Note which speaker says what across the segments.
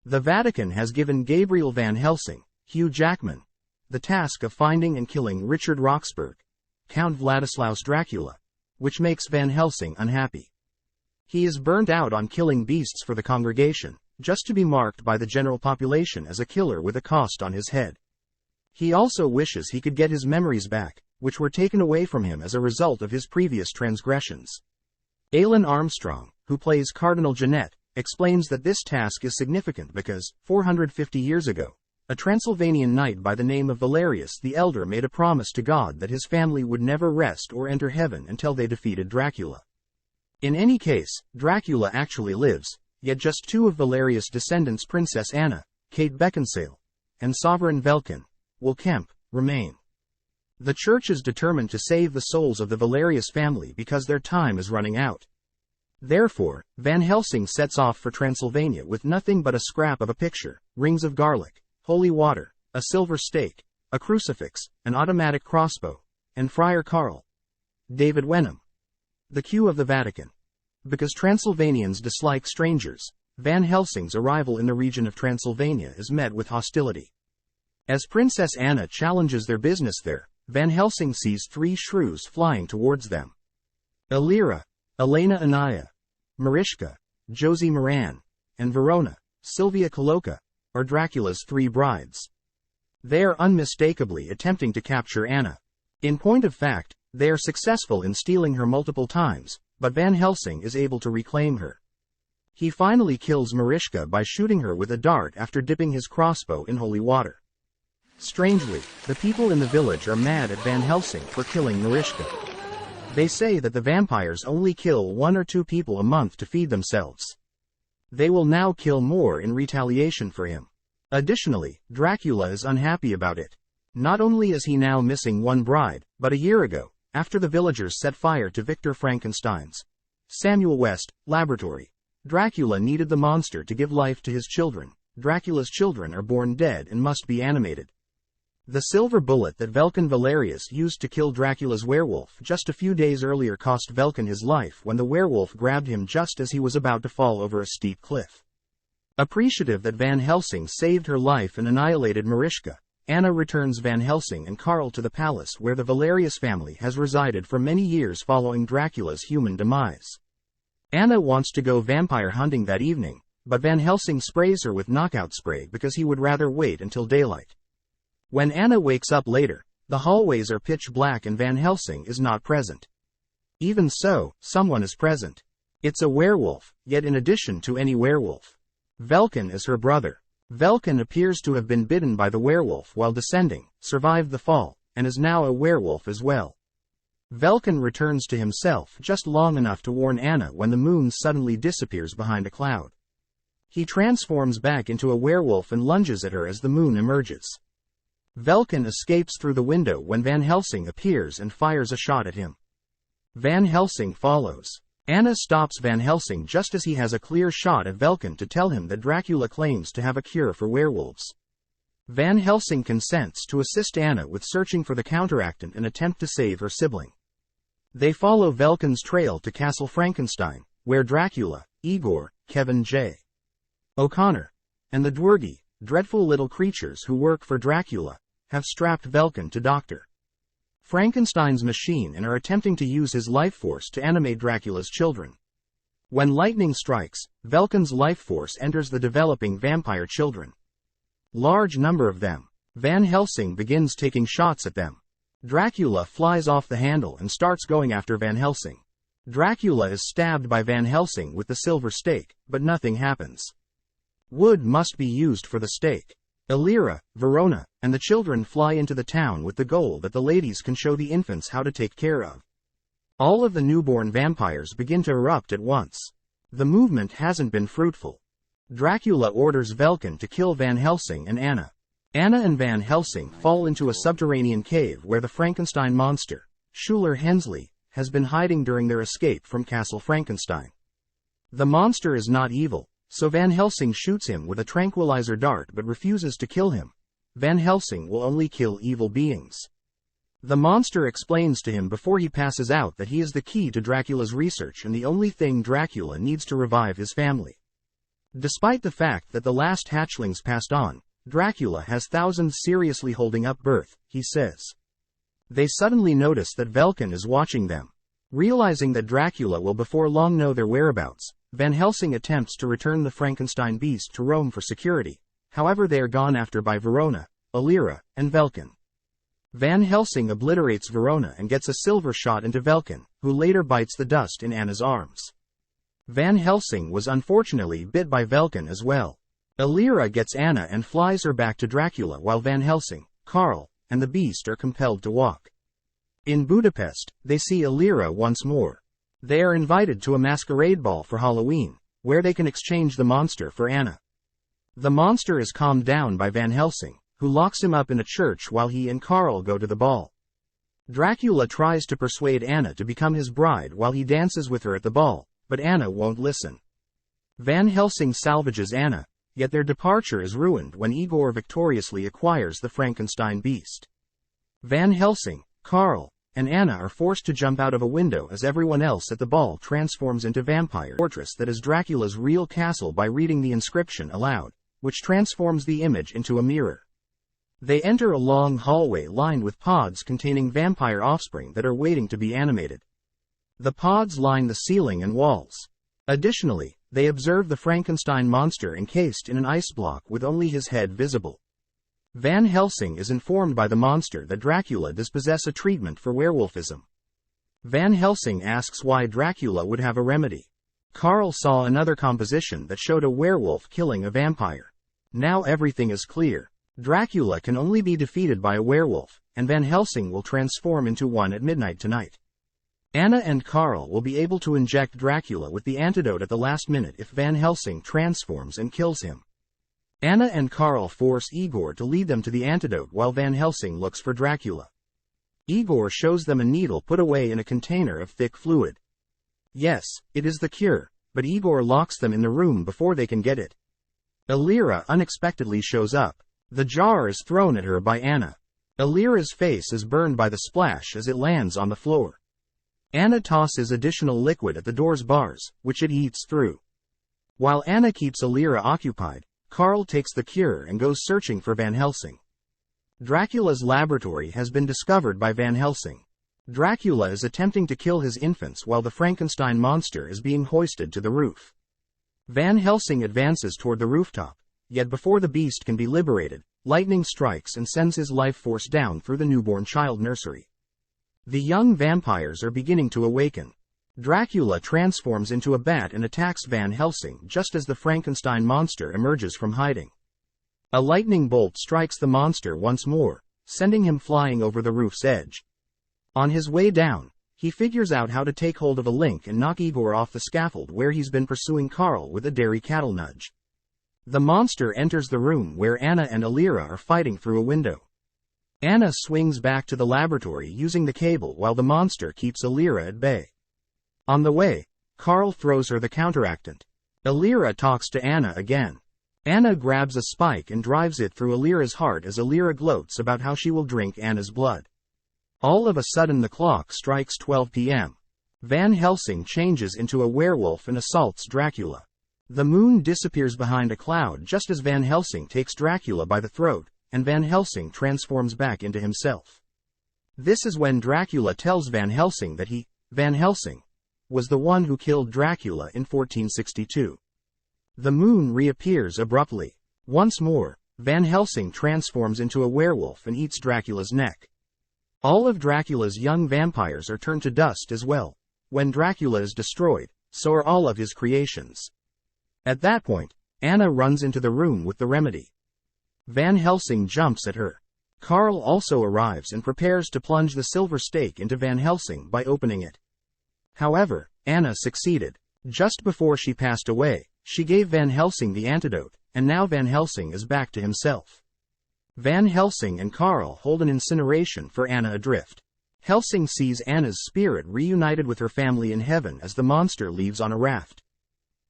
Speaker 1: The Vatican has given Gabriel Van Helsing, Hugh Jackman, the task of finding and killing Richard Roxburgh, Count Vladislaus Dracula, which makes Van Helsing unhappy. He is burnt out on killing beasts for the congregation, just to be marked by the general population as a killer with a cost on his head. He also wishes he could get his memories back, which were taken away from him as a result of his previous transgressions. Alan Armstrong, who plays Cardinal Genet, explains that this task is significant because, 450 years ago, a Transylvanian knight by the name of Valerius the Elder made a promise to God that his family would never rest or enter heaven until they defeated Dracula. In any case, Dracula actually lives, yet just two of Valerius' descendants, Princess Anna, Kate Beckinsale, and Sovereign Velkin, Will Kemp, remain. The Church is determined to save the souls of the Valerius family because their time is running out. Therefore, Van Helsing sets off for Transylvania with nothing but a scrap of a picture, rings of garlic, holy water, a silver stake, a crucifix, an automatic crossbow, and Friar Carl, David Wenham, the Q of the Vatican. Because Transylvanians dislike strangers, Van Helsing's arrival in the region of Transylvania is met with hostility. As Princess Anna challenges their business there, Van Helsing sees three shrews flying towards them. Elira, Elena Anaya, Marischka, Josie Moran, and Verona, Sylvia Coloca, are Dracula's three brides. They are unmistakably attempting to capture Anna. In point of fact, they are successful in stealing her multiple times, but Van Helsing is able to reclaim her. He finally kills Marischka by shooting her with a dart after dipping his crossbow in holy water. Strangely, the people in the village are mad at Van Helsing for killing Marischka. They say that the vampires only kill 1 or 2 people a month to feed themselves. They will now kill more in retaliation for him. Additionally, Dracula is unhappy about it. Not only is he now missing one bride, but a year ago, after the villagers set fire to Victor Frankenstein's Samuel West laboratory, Dracula needed the monster to give life to his children. Dracula's children are born dead and must be animated. The silver bullet that Velkin Valerius used to kill Dracula's werewolf just a few days earlier cost Velkin his life when the werewolf grabbed him just as he was about to fall over a steep cliff. Appreciative that Van Helsing saved her life and annihilated Marischka, Anna returns Van Helsing and Carl to the palace where the Valerius family has resided for many years following Dracula's human demise. Anna wants to go vampire hunting that evening, but Van Helsing sprays her with knockout spray because he would rather wait until daylight. When Anna wakes up later, the hallways are pitch black and Van Helsing is not present. Even so, someone is present. It's a werewolf, yet in addition to any werewolf, Velkin is her brother. Velkin appears to have been bitten by the werewolf while descending, survived the fall, and is now a werewolf as well. Velkin returns to himself just long enough to warn Anna when the moon suddenly disappears behind a cloud. He transforms back into a werewolf and lunges at her as the moon emerges. Velkin escapes through the window when Van Helsing appears and fires a shot at him. Van Helsing follows. Anna stops Van Helsing just as he has a clear shot at Velkin to tell him that Dracula claims to have a cure for werewolves. Van Helsing consents to assist Anna with searching for the counteractant and attempt to save her sibling. They follow Velkin's trail to Castle Frankenstein, where Dracula, Igor, Kevin J. O'Connor, and the Dwergi, dreadful little creatures who work for Dracula, have strapped Velkin to Dr. Frankenstein's machine and are attempting to use his life force to animate Dracula's children. When lightning strikes, Velkin's life force enters the developing vampire children. Large number of them. Van Helsing begins taking shots at them. Dracula flies off the handle and starts going after Van Helsing. Dracula is stabbed by Van Helsing with the silver stake, but nothing happens. Wood must be used for the stake. Elira, Verona, and the children fly into the town with the goal that the ladies can show the infants how to take care of. All of the newborn vampires begin to erupt at once. The movement hasn't been fruitful. Dracula orders Velkin to kill Van Helsing and Anna. Anna and Van Helsing fall into a subterranean cave where the Frankenstein monster, Schuler Hensley, has been hiding during their escape from Castle Frankenstein. The monster is not evil, so Van Helsing shoots him with a tranquilizer dart but refuses to kill him. Van Helsing will only kill evil beings. The monster explains to him before he passes out that he is the key to Dracula's research and the only thing Dracula needs to revive his family. Despite the fact that the last hatchlings passed on, Dracula has thousands seriously holding up birth, he says. They suddenly notice that Velkin is watching them. Realizing that Dracula will before long know their whereabouts, Van Helsing attempts to return the Frankenstein beast to Rome for security. However, they are gone after by Verona, Illyria, and Velkin. Van Helsing obliterates Verona and gets a silver shot into Velkin, who later bites the dust in Anna's arms. Van Helsing was unfortunately bit by Velkin as well. Illyria gets Anna and flies her back to Dracula while Van Helsing, Karl, and the beast are compelled to walk. In Budapest, they see Illyria once more. They are invited to a masquerade ball for Halloween, where they can exchange the monster for Anna. The monster is calmed down by Van Helsing, who locks him up in a church while he and Karl go to the ball. Dracula tries to persuade Anna to become his bride while he dances with her at the ball, but Anna won't listen. Van Helsing salvages Anna, yet their departure is ruined when Igor victoriously acquires the Frankenstein beast. Van Helsing, Karl, and Anna are forced to jump out of a window as everyone else at the ball transforms into vampire fortress that is Dracula's real castle by reading the inscription aloud, which transforms the image into a mirror. They enter a long hallway lined with pods containing vampire offspring that are waiting to be animated. The pods line the ceiling and walls. Additionally, they observe the Frankenstein monster encased in an ice block with only his head visible. Van Helsing is informed by the monster that Dracula does possess a treatment for werewolfism. Van Helsing asks why Dracula would have a remedy. Karl saw another composition that showed a werewolf killing a vampire. Now everything is clear. Dracula can only be defeated by a werewolf, and Van Helsing will transform into one at midnight tonight. Anna and Karl will be able to inject Dracula with the antidote at the last minute if Van Helsing transforms and kills him. Anna and Karl force Igor to lead them to the antidote while Van Helsing looks for Dracula. Igor shows them a needle put away in a container of thick fluid. Yes, it is the cure, but Igor locks them in the room before they can get it. Illyria unexpectedly shows up. The jar is thrown at her by Anna. Illyria's face is burned by the splash as it lands on the floor. Anna tosses additional liquid at the door's bars, which it eats through. While Anna keeps Illyria occupied, Karl takes the cure and goes searching for Van Helsing. Dracula's laboratory has been discovered by Van Helsing. Dracula is attempting to kill his infants while the Frankenstein monster is being hoisted to the roof. Van Helsing advances toward the rooftop, yet before the beast can be liberated, lightning strikes and sends his life force down through the newborn child nursery. The young vampires are beginning to awaken. Dracula transforms into a bat and attacks Van Helsing just as the Frankenstein monster emerges from hiding. A lightning bolt strikes the monster once more, sending him flying over the roof's edge. On his way down, he figures out how to take hold of a link and knock Igor off the scaffold where he's been pursuing Karl with a dairy cattle nudge. The monster enters the room where Anna and Illyria are fighting through a window. Anna swings back to the laboratory using the cable while the monster keeps Illyria at bay. On the way, Karl throws her the counteractant. Illyria talks to Anna again. Anna grabs a spike and drives it through Illyria's heart as Illyria gloats about how she will drink Anna's blood. All of a sudden the clock strikes 12 p.m. Van Helsing changes into a werewolf and assaults Dracula. The moon disappears behind a cloud just as Van Helsing takes Dracula by the throat, and Van Helsing transforms back into himself. This is when Dracula tells Van Helsing that he, Van Helsing, was the one who killed Dracula in 1462. The moon reappears abruptly. Once more, Van Helsing transforms into a werewolf and eats Dracula's neck. All of Dracula's young vampires are turned to dust as well. When Dracula is destroyed, so are all of his creations. At that point, Anna runs into the room with the remedy. Van Helsing jumps at her. Karl also arrives and prepares to plunge the silver stake into Van Helsing by opening it. However, Anna succeeded. Just before she passed away, she gave Van Helsing the antidote, and now Van Helsing is back to himself. Van Helsing and Karl hold an incineration for Anna adrift. Helsing sees Anna's spirit reunited with her family in heaven as the monster leaves on a raft.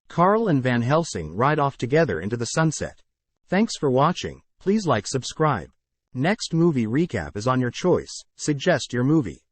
Speaker 1: Karl and Van Helsing ride off together into the sunset. Thanks for watching. Please like, subscribe. Next movie recap is on your choice. Suggest your movie.